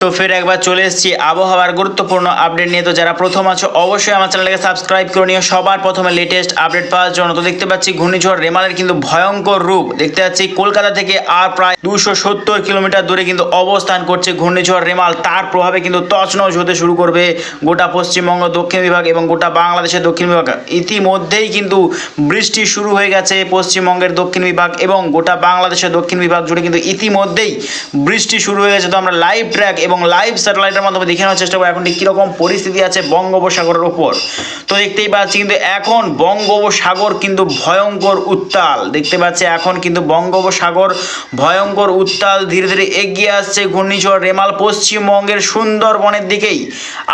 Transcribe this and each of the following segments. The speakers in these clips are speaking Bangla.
তো ফের একবার চলে এসেছি আবহাওয়ার গুরুত্বপূর্ণ আপডেট নিয়ে। তো যারা প্রথম আছো অবশ্যই আমার চ্যানেলকে সাবস্ক্রাইব করে নিও সবার প্রথমে লেটেস্ট আপডেট পাওয়ার জন্য। তো দেখতে পাচ্ছি ঘূর্ণিঝড় রেমালের কিন্তু ভয়ঙ্কর রূপ দেখতে পাচ্ছি কলকাতা থেকে আর প্রায় 270 কিলোমিটার দূরে কিন্তু অবস্থান করছে ঘূর্ণিঝড় রেমাল। তার প্রভাবে কিন্তু তছনছ হতে শুরু করবে গোটা পশ্চিমবঙ্গ দক্ষিণ বিভাগ এবং গোটা বাংলাদেশের দক্ষিণ বিভাগ। ইতিমধ্যেই কিন্তু বৃষ্টি শুরু হয়ে গেছে পশ্চিমবঙ্গের দক্ষিণ বিভাগ এবং গোটা বাংলাদেশের দক্ষিণ বিভাগ জুড়ে কিন্তু ইতিমধ্যেই বৃষ্টি শুরু হয়ে গেছে। তো আমরা লাইভ ট্র্যাক এবং লাইভ স্যাটেলাইটের মাধ্যমে দেখে নেওয়ার চেষ্টা করবো এখন কীরকম পরিস্থিতি আছে বঙ্গোপসাগরের ওপর। তো দেখতেই পাচ্ছি কিন্তু এখন বঙ্গোপসাগর কিন্তু ভয়ঙ্কর উত্তাল দেখতে পাচ্ছি। এখন কিন্তু বঙ্গোপসাগর ভয়ঙ্কর উত্তাল ধীরে ধীরে এগিয়ে আসছে ঘূর্ণিঝড় রেমাল পশ্চিমবঙ্গের সুন্দরবনের দিকেই।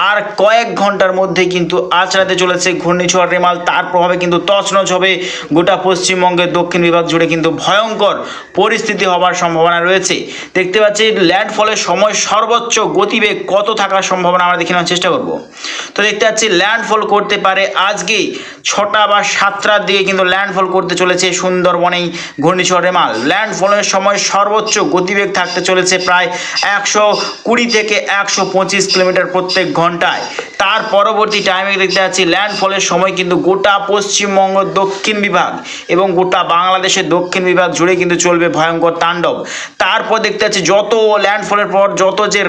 আর কয়েক ঘন্টার মধ্যে কিন্তু আছড়াতে চলেছে ঘূর্ণিঝড় রেমাল। তার প্রভাবে কিন্তু তছনছ হবে গোটা পশ্চিমবঙ্গের দক্ষিণ বিভাগ জুড়ে কিন্তু ভয়ঙ্কর পরিস্থিতি হবার সম্ভাবনা রয়েছে। দেখতে পাচ্ছি ল্যান্ডফলের সময় সর্বোচ্চ গতিবেগ কত থাকার সম্ভাবনা আমরা দেখে নেওয়ার চেষ্টা করব। তো দেখতে পাচ্ছি ল্যান্ডফল করতে পারে আজকে 6টা বা 7টার দিকে কিন্তু ল্যান্ডফল করতে চলেছে সুন্দরবনেই ঘূর্ণিঝড় রেমাল। ল্যান্ডফলের সময় সর্বোচ্চ গতিবেগ থাকতে চলেছে প্রায় 120 থেকে 125 কিলোমিটার প্রত্যেক ঘন্টায়। তার পরবর্তী টাইমে দেখতে পাচ্ছি ল্যান্ডফলের সময় কিন্তু গোটা পশ্চিমবঙ্গ দক্ষিণ বিভাগ এবং গোটা বাংলাদেশের দক্ষিণ বিভাগ জুড়ে কিন্তু চলবে ভয়ঙ্কর তাণ্ডব। তারপর দেখতে পাচ্ছি যত ল্যান্ডফলের পর যত যে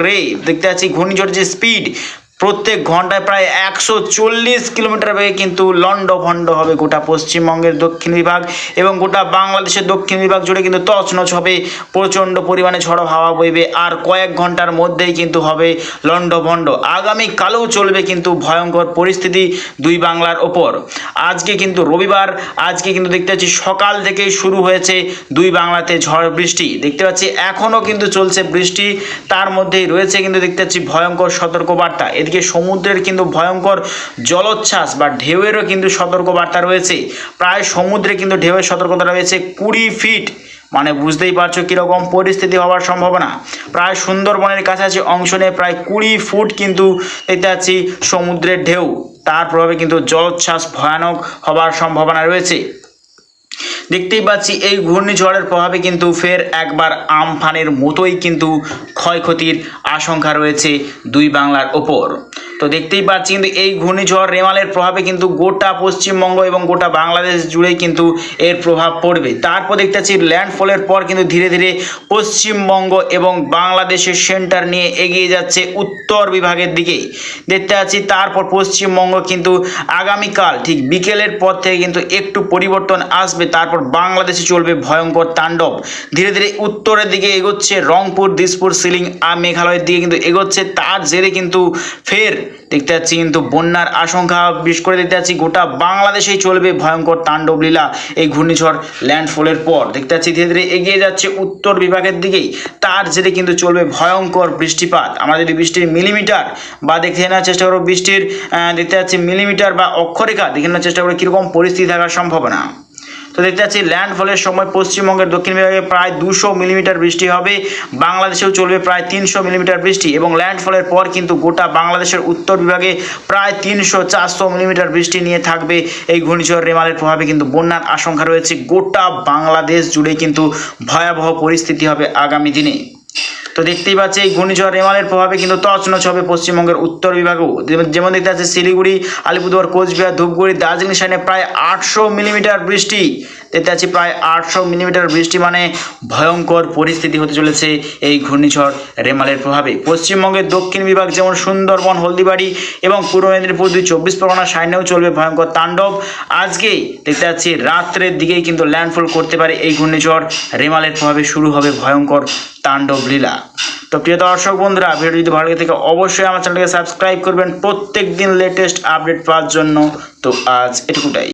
দেখতে পাচ্ছি ঘূর্ণিঝড়ের যে স্পিড প্রত্যেক ঘন্টায় প্রায় 140 কিলোমিটার বেগে কিন্তু লন্ডভন্ড হবে গোটা পশ্চিমবঙ্গের দক্ষিণ বিভাগ এবং গোটা বাংলাদেশের দক্ষিণ বিভাগ জুড়ে কিন্তু তছনছ হবে। প্রচণ্ড পরিমাণে ঝড়ো হাওয়া বইবে আর কয়েক ঘন্টার মধ্যেই কিন্তু হবে লন্ডভন্ড। আগামীকালেও চলবে কিন্তু ভয়ঙ্কর পরিস্থিতি দুই বাংলার ওপর। আজকে কিন্তু রবিবার, আজকে কিন্তু দেখতে পাচ্ছি সকাল থেকেই শুরু হয়েছে দুই বাংলাতে ঝড় বৃষ্টি দেখতে পাচ্ছি। এখনও কিন্তু চলছে বৃষ্টি, তার মধ্যেই রয়েছে কিন্তু দেখতে পাচ্ছি ভয়ঙ্কর সতর্কবার্তা। এদিকে সমুদ্রের কিন্তু ভয়ঙ্কর জলোচ্ছ্বাস বা ঢেউয়েরও কিন্তু সতর্কবার্তা রয়েছে। প্রায় সমুদ্রে কিন্তু ঢেউয়ের সতর্কতা রয়েছে 20 ফিট, মানে বুঝতেই পারছো কীরকম পরিস্থিতি হওয়ার সম্ভাবনা। প্রায় সুন্দরবনের কাছাকাছি অংশ নিয়ে প্রায় 20 ফুট কিন্তু দেখতে পাচ্ছি সমুদ্রের ঢেউ। তার প্রভাবে কিন্তু জলোচ্ছ্বাস ভয়ানক হবার সম্ভাবনা রয়েছে। দেখতেই পাচ্ছি এই ঘূর্ণিঝড়ের প্রভাবে কিন্তু ফের একবার আমফানের মতোই কিন্তু ক্ষয়ক্ষতির আশঙ্কা রয়েছে দুই বাংলার ওপর। তো দেখতেই পাচ্ছি কিন্তু এই ঘূর্ণিঝড় রেমালের প্রভাবে কিন্তু গোটা পশ্চিমবঙ্গ এবং গোটা বাংলাদেশ জুড়েই কিন্তু এর প্রভাব পড়বে। তারপর দেখতে পাচ্ছি ল্যান্ডফলের পর কিন্তু ধীরে ধীরে পশ্চিমবঙ্গ এবং বাংলাদেশের সেন্টার নিয়ে এগিয়ে যাচ্ছে উত্তর বিভাগের দিকেই দেখতে পাচ্ছি। তারপর পশ্চিমবঙ্গ কিন্তু আগামীকাল ঠিক বিকেলের পর থেকে কিন্তু একটু পরিবর্তন আসবে। তারপর বাংলাদেশে চলবে ভয়ঙ্কর তাণ্ডব। ধীরে ধীরে উত্তরের দিকে এগোচ্ছে, রংপুর, দিসপুর, সিলিং আর মেঘালয়ের দিকে কিন্তু এগোচ্ছে। তার জেরে কিন্তু ফের দেখতে পাচ্ছি কিন্তু বন্যার আশঙ্কা বিশেষ করে দেখতে পাচ্ছি গোটা বাংলাদেশেই চলবে ভয়ঙ্কর তাণ্ডব লীলা। এই ঘূর্ণিঝড় ল্যান্ডফলের পর দেখতে পাচ্ছি ধীরে ধীরে এগিয়ে যাচ্ছে উত্তর বিভাগের দিকেই। তার জেরে কিন্তু চলবে ভয়ঙ্কর বৃষ্টিপাত। আমরা যদি বৃষ্টির মিলিমিটার বা দেখে নেওয়ার চেষ্টা করবো বৃষ্টির দেখতে পাচ্ছি মিলিমিটার বা অক্ষরেখা দেখে নেওয়ার চেষ্টা করবো কীরকম পরিস্থিতি থাকার সম্ভাবনা। তো দেখতে পাচ্ছি ল্যান্ডফলের সময় পশ্চিমবঙ্গের দক্ষিণ বিভাগে প্রায় 200 মিলিমিটার বৃষ্টি হবে, বাংলাদেশেও চলবে প্রায় 300 মিলিমিটার বৃষ্টি এবং ল্যান্ডফলের পর কিন্তু গোটা বাংলাদেশের উত্তর বিভাগে প্রায় 300-400 মিলিমিটার বৃষ্টি নিয়ে থাকবে। এই ঘূর্ণিঝড় রেমালের প্রভাবে কিন্তু বন্যার আশঙ্কা রয়েছে। গোটা বাংলাদেশ জুড়ে কিন্তু ভয়াবহ পরিস্থিতি হবে আগামী দিনে। তো দেখতেই পাচ্ছি এই ঘূর্ণিঝড় রেমালের প্রভাবে কিন্তু তছনছ হবে পশ্চিমবঙ্গের উত্তর বিভাগেও। যেমন দেখতে পাচ্ছি শিলিগুড়ি, আলিপুরদুয়ার, কোচবিহার, ধূপগুড়ি, দার্জিলিং সাইডে প্রায় 800 মিলিমিটার বৃষ্টি দেখতে পাচ্ছি। প্রায় 800 মিলিমিটার বৃষ্টি মানে ভয়ঙ্কর পরিস্থিতি হতে চলেছে এই ঘূর্ণিঝড় রেমালের প্রভাবে। পশ্চিমবঙ্গের দক্ষিণ বিভাগ যেমন সুন্দরবন, হলদিবাড়ি এবং পূর্ব মেদিনীপুর, 24 পরগনা সাইডেও চলবে ভয়ঙ্কর তাণ্ডব। আজকেই দেখতে পাচ্ছি রাত্রের দিকেই কিন্তু ল্যান্ডফল করতে পারে এই ঘূর্ণিঝড় রেমালের প্রভাবে শুরু হবে ভয়ঙ্কর তাণ্ডব লীলা। তো প্রিয় দর্শক বন্ধুরা, ভিডিও যদি ভালো লাগে থাকে অবশ্যই আমার চ্যানেলকে সাবস্ক্রাইব করবেন প্রত্যেক দিন লেটেস্ট আপডেট পাওয়ার জন্য। তো আজ এটুকুটাই।